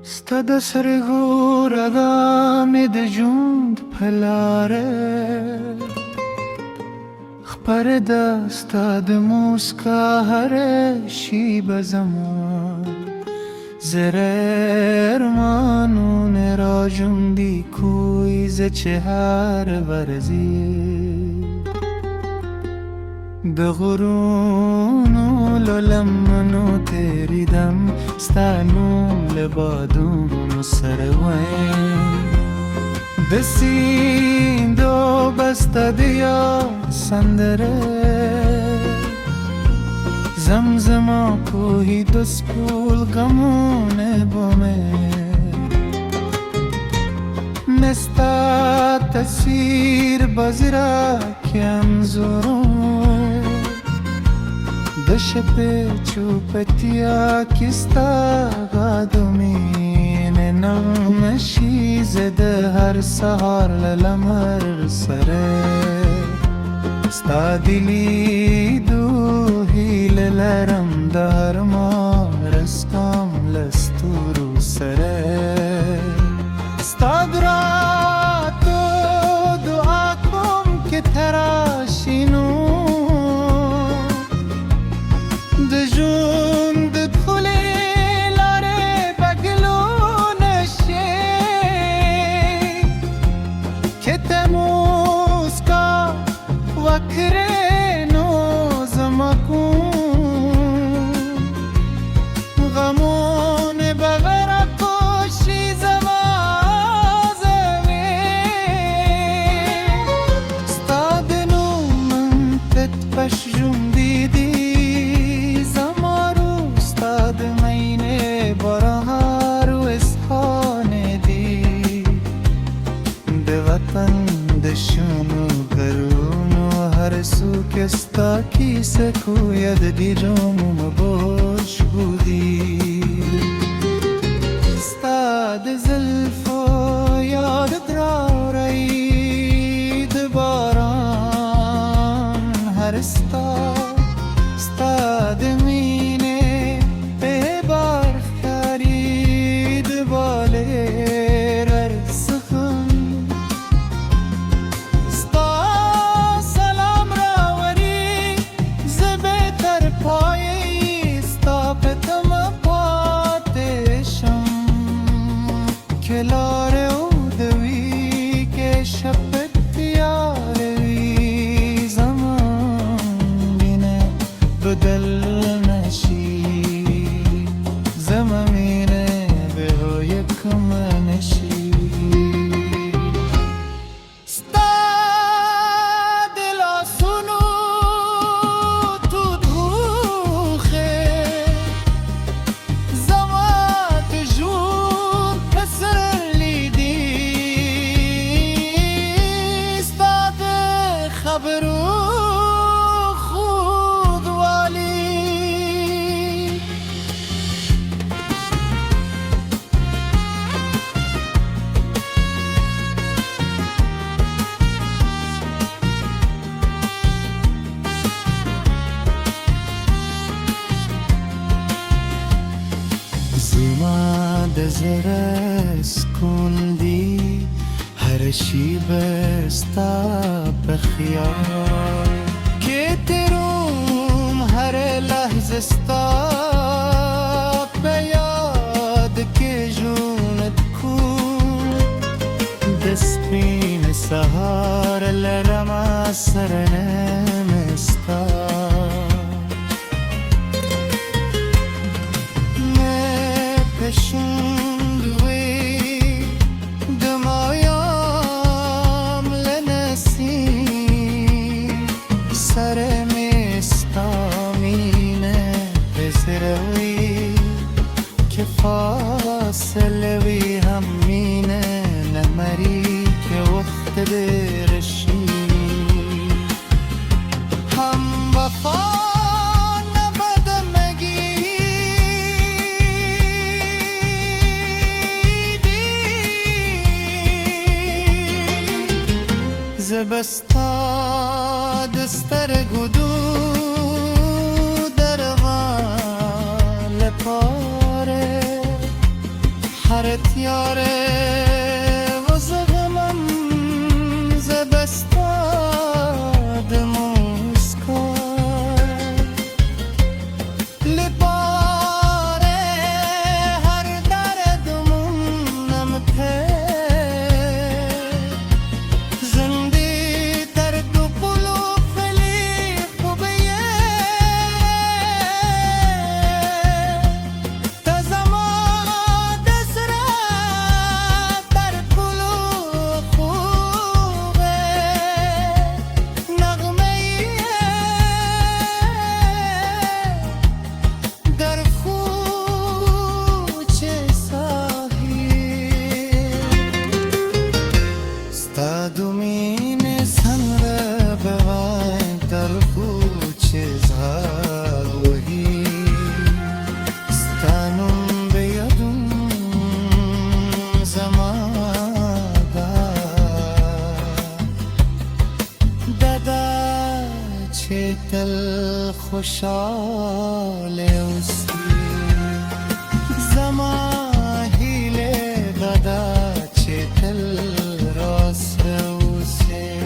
Stada sergura med jund pelare Khparda stad muska hare shib zaman Zerer manun ra jundi kui ze chehar varzi به غرون و لمنو تریدم ستانوم لبادون و سروین دسین دو بسته دیا سندره زمزما کوهی دسپول گمونه بومه نستا تصویر بازیرا کم زورون دشپه چوپتیا کستا غادومین نغمشی زده هر سهار للمر سره ستا دلی دوهی للرم دهر ما رسکم لستورو سره ستا دراتو دعا کم که تراشینو دجون دخولی لاره بگلو نشه که تموز کا وکرینو زمکون غمون بغیر کشی زمازمه ستادنو من تتپش جون دیدی دشونو گرونو هر سو کستا کیسه کوید دیرامو مباش بودی استاد زلفو یاد درارید باران هر استاد مینه به برف کرید باله رسخن لاره او دوی که شبت بیاروی زمان بینه بدل نشی زمینه به های کم نشی دزرس کندی هر شی بستا بخیال که تروم هر لحظه ستا بیاد که جونت کن دسپین سهار لرما سرنم استا فاصله وی همینه نمری که وقت برشی هم وفا نبد مگیدی زبستا دستر گدو در غال پاره هر یاره وزغمم زبستاد موسکای لباره هر دردمون نمته زندی در دو قلوب خیلی خوبیه تل خوشحال اوستی زماهیله دادا چه تل راست اوسه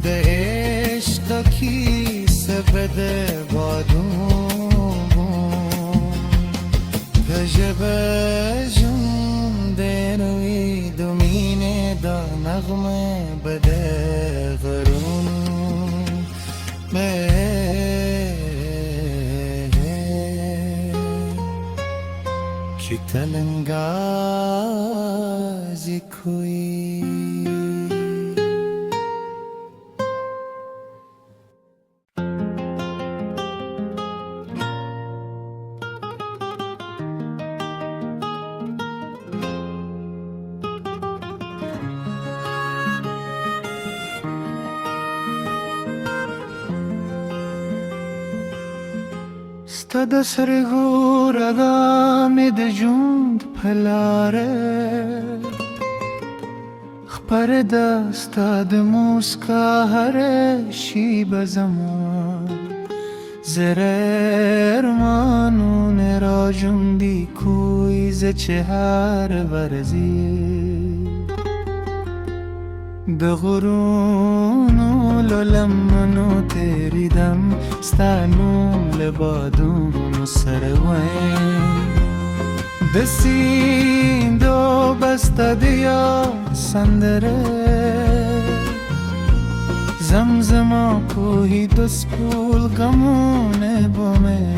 ده عشق کی سبد بادوم تجربه جون دروی دومینه دا نغمه بده غرون کی تلنگازی کوئی Stada sergurada med jund pelare Khparda stad muska hare shib zaman Zerer manun ra jundi koi ze chehar varzi بغرونو للمنو تریدم ستانوم لبادونو سروین دسیندو بستدیا سندره زمزما کوهی دسپول گمونه بومه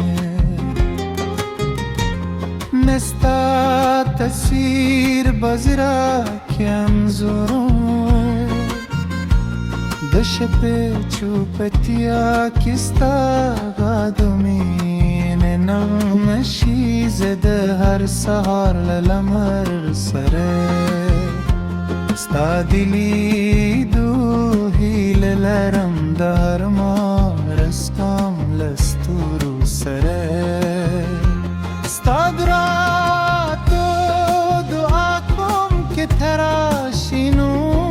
نستا تصویر بازیرا کم زورون دشپ چوپتیا کستا گادومین نغمشی زده هر سهار للمر سره ستا دلی دوهی للرم دهر ما رستم لستورو سره ستا دراتو دعا کم که تراشینو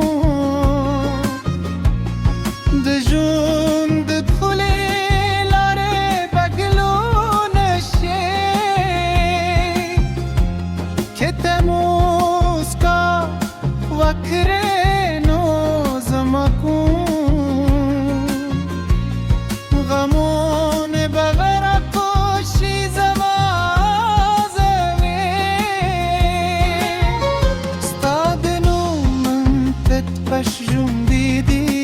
دجون دخلی لاره بگلو نشه که تموز کا وکرنو زمکون غمون بغرق کشی زمازوی ستادنو من تتپش جون دیدی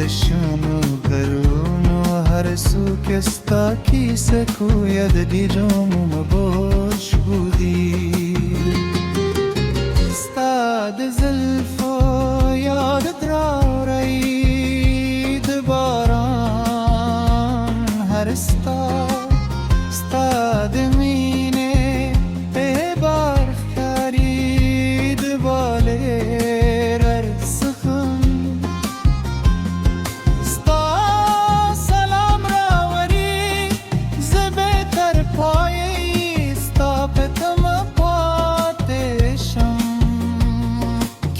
دشونو غرونو هر سو کستا کیسه کوید دیرامو مباش بودی استاد زلفو یاد درارید باران هر استاد مینه به برف کرید باله ر سخن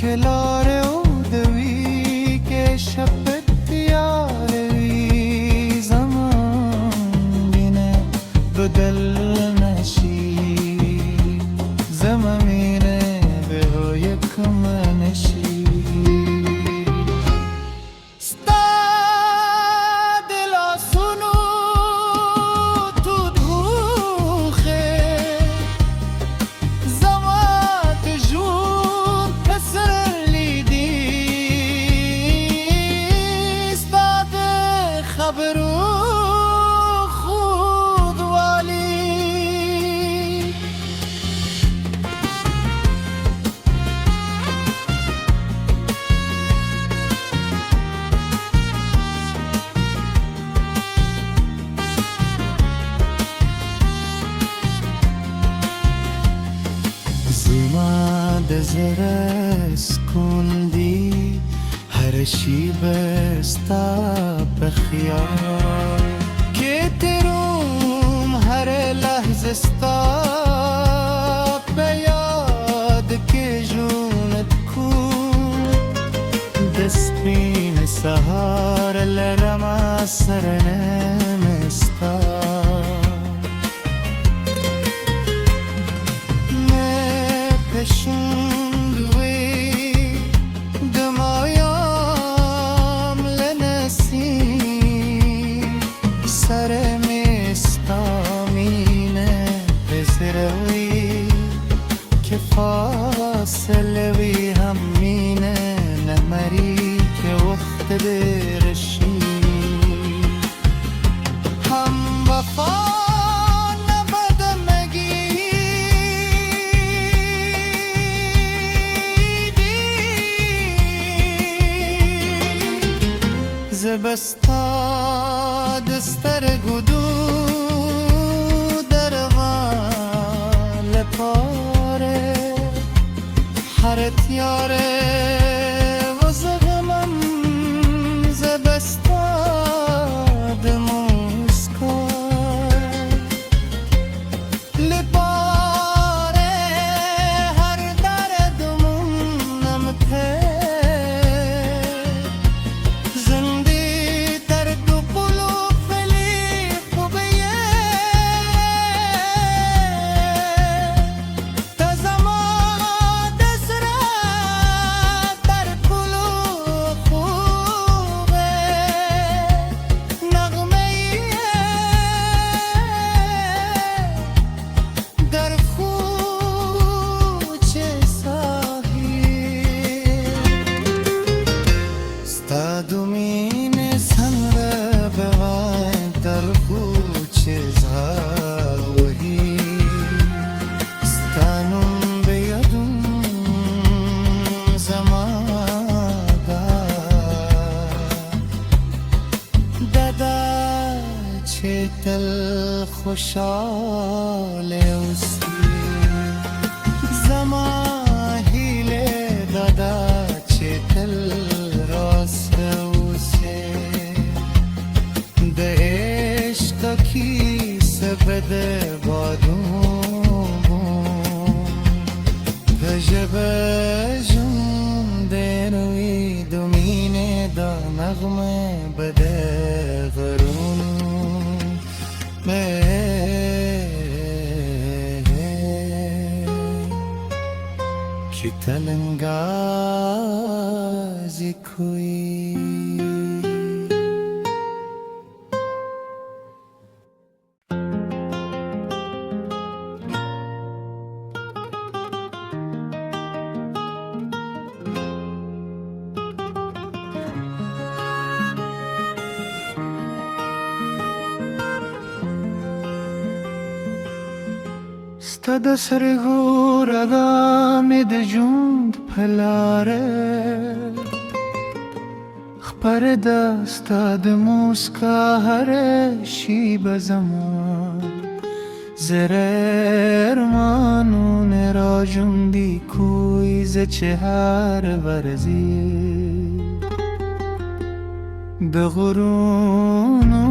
کلاره او دوی که شب کندی هر شیب استا بخیال که تروم هر لحظه استا بیاد که جونت کن دسپین سهار لرما سرنم استا فاصله وی همینه نمری که وقت برشی هم وفا نبد مگیدی زبستا دستر گدو در غال پاره هر تیاره و زغمم زبستاد مسکار لباره هر دردمون نمته زندی در دو پلو فلی خوبیه دومین سمره بوای در کوچه زاوهی ستانم بیادم زمادا دادا چه دل خوشاله اوسی زماهیله دادا چه دل کی سبده بادوم تجربه جون دنوی دومینه دا نغمه بده غرون کی تلنگازی کوی Stada sergura me de junt pelare خبر دستاد موسکا هر شیب زمان زرر مانون را جندی کوی ز چهر ورزی به غرون